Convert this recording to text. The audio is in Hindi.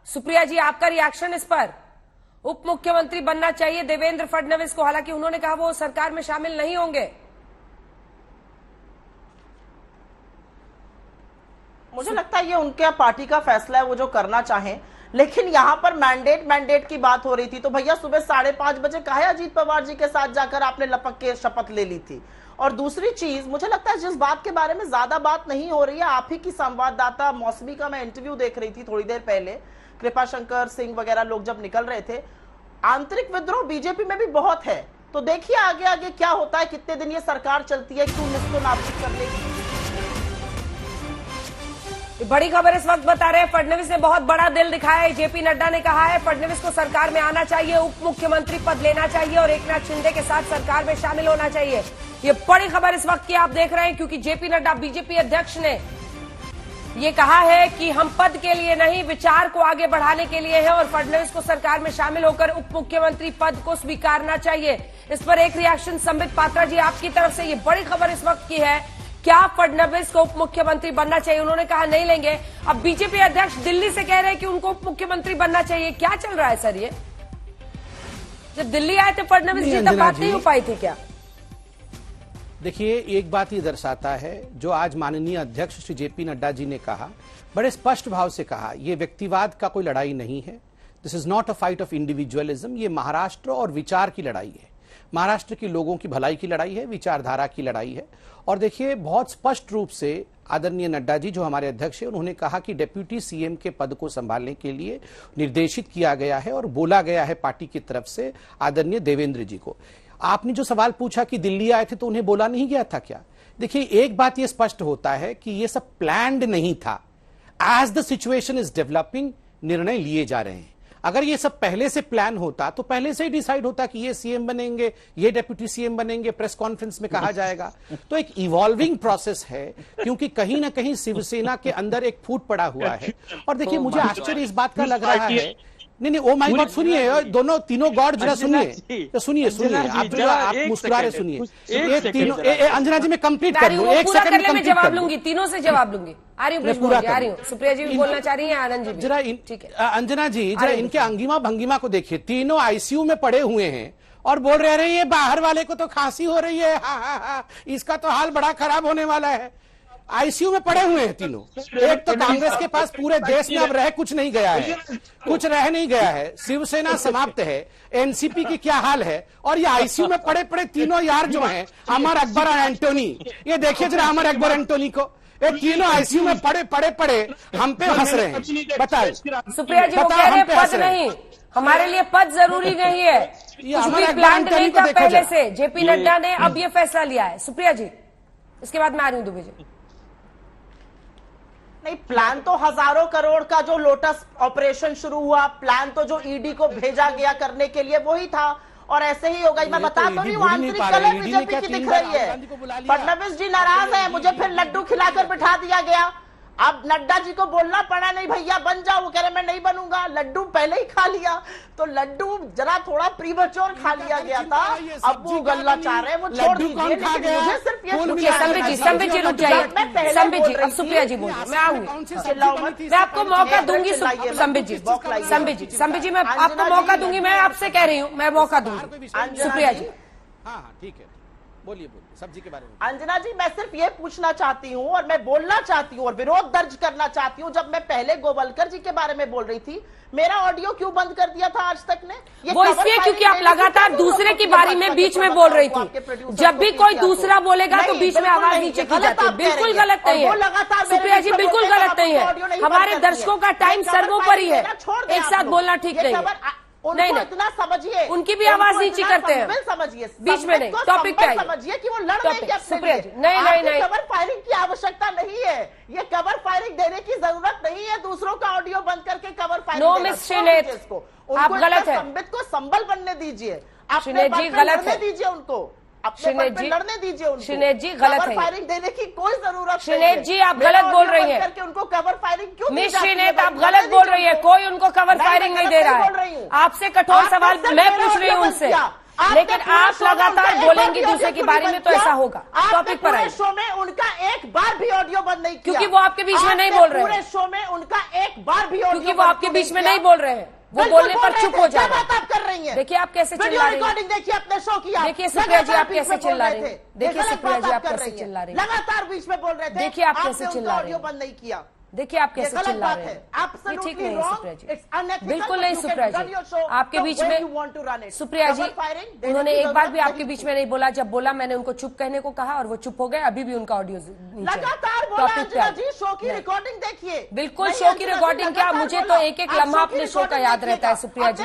सुप्रिया जी, आपका रिएक्शन इस पर? उप मुख्यमंत्री बनना चाहिए देवेंद्र फडणवीस को, हालांकि उन्होंने कहा वो सरकार में शामिल नहीं होंगे। मुझे लगता है ये उनके पार्टी का फैसला है, वो जो करना चाहें। लेकिन यहाँ पर मैंडेट की बात हो रही थी, तो भैया सुबह 5:30 बजे काहे अजीत पवार जी के साथ जाकर आपने लपक के शपथ ले ली थी? और दूसरी चीज, मुझे लगता है जिस बात के बारे में ज्यादा बात नहीं हो रही है, आप ही की संवाददाता मौसमी का मैं इंटरव्यू देख रही थी थोड़ी देर पहले, कृपा शंकर सिंह वगैरह लोग जब निकल रहे थे, आंतरिक विद्रोह बीजेपी में भी बहुत है। तो देखिए आगे आगे क्या होता है, कितने दिन ये सरकार चलती है, क्यों निस्तो नाबूद कर लेगी। बड़ी खबर इस वक्त बता रहे हैं, फडणवीस ने बहुत बड़ा दिल दिखाया है। जेपी नड्डा ने कहा है फडणवीस को सरकार में आना चाहिए, उप मुख्यमंत्री पद लेना चाहिए और एकनाथ शिंदे के साथ सरकार में शामिल होना चाहिए। ये बड़ी खबर इस वक्त की आप देख रहे हैं, क्योंकि जेपी नड्डा बीजेपी अध्यक्ष ने ये कहा है कि हम पद के लिए नहीं, विचार को आगे बढ़ाने के लिए है और फडणवीस को सरकार में शामिल होकर उप मुख्यमंत्री पद को स्वीकारना चाहिए। इस पर एक रिएक्शन संबित पात्रा जी आपकी तरफ से। ये बड़ी खबर इस वक्त की है, क्या फडणवीस को उप मुख्यमंत्री बनना चाहिए? उन्होंने कहा नहीं लेंगे। अब बीजेपी अध्यक्ष दिल्ली से कह रहे हैं कि उनको उप मुख्यमंत्री बनना चाहिए। क्या चल रहा है सर? ये जब दिल्ली आए थे फडणवीस जी तब बात नहीं हो पाई थी क्या? देखिए, एक बात ये दर्शाता है, जो आज माननीय अध्यक्ष श्री जेपी नड्डा जी ने कहा, बड़े स्पष्ट भाव से कहा, ये व्यक्तिवाद का कोई लड़ाई नहीं है। This is not a fight of individualism. ये महाराष्ट्र और विचार की लड़ाई है, महाराष्ट्र के लोगों की भलाई की लड़ाई है, विचारधारा की लड़ाई है। और देखिए, बहुत स्पष्ट रूप से आदरणीय नड्डा जी जो हमारे अध्यक्ष हैं, उन्होंने कहा कि डिप्टी सीएम के पद को संभालने के लिए निर्देशित किया गया है और बोला गया है पार्टी की तरफ से आदरणीय देवेंद्र जी को। आपने जो सवाल पूछा कि दिल्ली आए थे तो उन्हें बोला नहीं गया था क्या? देखिए, एक बात यह स्पष्ट होता है कि यह सब प्लान्ड नहीं था। As the situation is developing निर्णय लिए जा रहे हैं। अगर ये सब पहले से प्लान होता तो पहले से ही डिसाइड होता कि ये सीएम बनेंगे, ये डिप्टी सीएम बनेंगे, प्रेस कॉन्फ्रेंस में कहा जाएगा। तो एक इवॉल्विंग प्रोसेस है, क्योंकि कहीं ना कहीं शिवसेना के अंदर एक फूट पड़ा हुआ है। और देखिए, मुझे आश्चर्य इस बात का लग रहा है, नहीं, ओ माय गॉड, सुनिए, दोनों तीनों गॉड जरा सुनिए, आप मुस्कुरा रहे, सुनिए। ये तीनों, अंजना जी मैं कंप्लीट कर लूं, एक सेकंड में जवाब लूंगी, तीनों से जवाब लूंगी। आ रही हूँ, आ रही हूँ। सुप्रिया जी भी बोलना चाह रही है, आनंद जी भी। जरा ठीक है, अंजना जी जरा इनके अंगिमा भंगिमा को देखिए। तीनों आईसीयू में पड़े हुए हैं और बोल रहे हैं बाहर वाले को तो खांसी हो रही है, इसका तो हाल बड़ा खराब होने वाला है। आईसीयू में पड़े हुए हैं तीनों। एक तो कांग्रेस के पास पूरे देश में अब रह कुछ नहीं गया है, कुछ रह नहीं गया है, शिवसेना समाप्त है, एनसीपी की क्या हाल है, और ये आईसीयू में पड़े पड़े तीनों यार जो हैं, अमर अकबर और एंटोनी, ये देखिए जरा अमर अकबर एंटोनी को, ये तीनों आईसीयू में पड़े हम पे हंस रहे हैं। बताइए सुप्रिया जी, वो कह रहे हैं पद नहीं, हमारे लिए पद जरूरी नहीं है, कुछ भी प्लान नहीं था पहले से। जेपी नड्डा ने अब ये फैसला लिया है। सुप्रिया जी, इसके बाद मैं आ रही हूँ दुबे जी। नहीं, प्लान तो हजारों करोड़ का जो लोटस ऑपरेशन शुरू हुआ, प्लान तो जो ईडी को भेजा गया करने के लिए वही था, और ऐसे ही होगा। मैं बता तो नहीं हूँ, आंतरिक कलर बीजेपी की दिख रही है। फडणवीस जी नाराज है, मुझे फिर लड्डू खिलाकर बिठा दिया गया। अब नड्डा जी को बोलना पड़ा, नहीं भैया बन जाओ, वो कह रहे मैं नहीं बनूंगा। लड्डू पहले ही खा लिया, तो लड्डू जरा थोड़ा प्रीमच्योर खा लिया गया था, अब वो गल्ला चाह रहे हैं, वो छोड़ दीजिए। मुझे सिर्फ ये संबित जी रुक जाइए। संबित जी, अब सुप्रिया जी बोलिए, मैं आऊंगी, मैं आपको मौका दूंगी। संबित जी मैं आपको मौका दूंगी, मैं आपसे कह रही हूँ, मैं मौका दूंगी। सुप्रिया जी, हाँ ठीक है, बोलिए सब्जी के बारे में। अंजना जी, मैं सिर्फ ये पूछना चाहती हूँ और मैं बोलना चाहती हूँ और विरोध दर्ज करना चाहती हूँ, जब मैं पहले गोवलकर जी के बारे में बोल रही थी, मेरा ऑडियो क्यों बंद कर दिया था आज तक ने? वो इसलिए क्योंकि आप लगातार दूसरे की बारी में बीच में बोल रही थी। जब भी कोई दूसरा बोलेगा तो बीच में आवाज नीचे की जाती है। बिल्कुल गलत नहीं है सुप्रिया जी, बिल्कुल गलत नहीं है। हमारे दर्शकों का टाइम सर्वोपरि है, एक साथ बोलना ठीक नहीं है। नहीं, इतना समझिए, उनकी भी आवाज नीची करते हैं, समझिए, बीच में नहीं, टॉपिक पे समझिए कि वो लड़ रहे हैं। सुप्रिया जी, नहीं, कवर फायरिंग की आवश्यकता नहीं है, ये कवर फायरिंग देने की जरूरत नहीं है। दूसरों का ऑडियो बंद करके cover firing, no miss Shrinate, आप गलत है। संबित को संबल बनने दीजिए, श्रीनेत जी गलत है, दीजिए उनको श्रीनेत जी लड़ने दीजिए उनको। श्रीनेत जी गलत है, फायरिंग देने की कोई जरूरत। श्रीनेत जी आप गलत बोल रही हैं, करके उनको कवर फायरिंग क्यों? मिस श्रीनेत आप गलत बोल रही है, कोई उनको कवर फायरिंग नहीं दे रहा है। आपसे कठोर सवाल मैं पूछ रही हूँ उनसे, लेकिन आप लगातार बोलेंगी दूसरे के बारे में तो ऐसा होगा। टॉपिक पर आइए। शो में उनका एक बार भी ऑडियो बंद नहीं किया, क्योंकि वो आपके बीच में नहीं बोल रहे हैं। पूरे शो में उनका एक बार भी ऑडियो, क्योंकि वो आपके बीच में नहीं बोल रहे हैं, वो बोलने पर चुप हो जा रहे हैं। बात आप कर रही हैं। देखिए आप कैसे चिल्ला रही हैं। रिकॉर्डिंग देखिए अपने शो की। देखिए सुप्रिया जी आप कैसे चिल्ला रही हैं। देखिए सुप्रिया जी आप कैसे चिल्ला रही हैं। लगातार बीच में बोल रहे थे। देखिए आप कैसे चिल्ला रही ऑडियो हैं। बंद नहीं किया। देखिए आप कैसे चिल्ला रहे हैं। ये ठीक नहीं है सुप्रिया जी, बिल्कुल नहीं सुप्रिया जी। आपके बीच में सुप्रिया जी उन्होंने एक बार भी आपके बीच में नहीं बोला। जब बोला मैंने उनको चुप कहने को कहा और वो चुप हो गए। अभी भी उनका ऑडियो लगातार बोला अंजना जी, शो की रिकॉर्डिंग देखिए। बिल्कुल शो की रिकॉर्डिंग क्या, मुझे तो एक एक लम्हा अपने शो का याद रहता है सुप्रिया जी।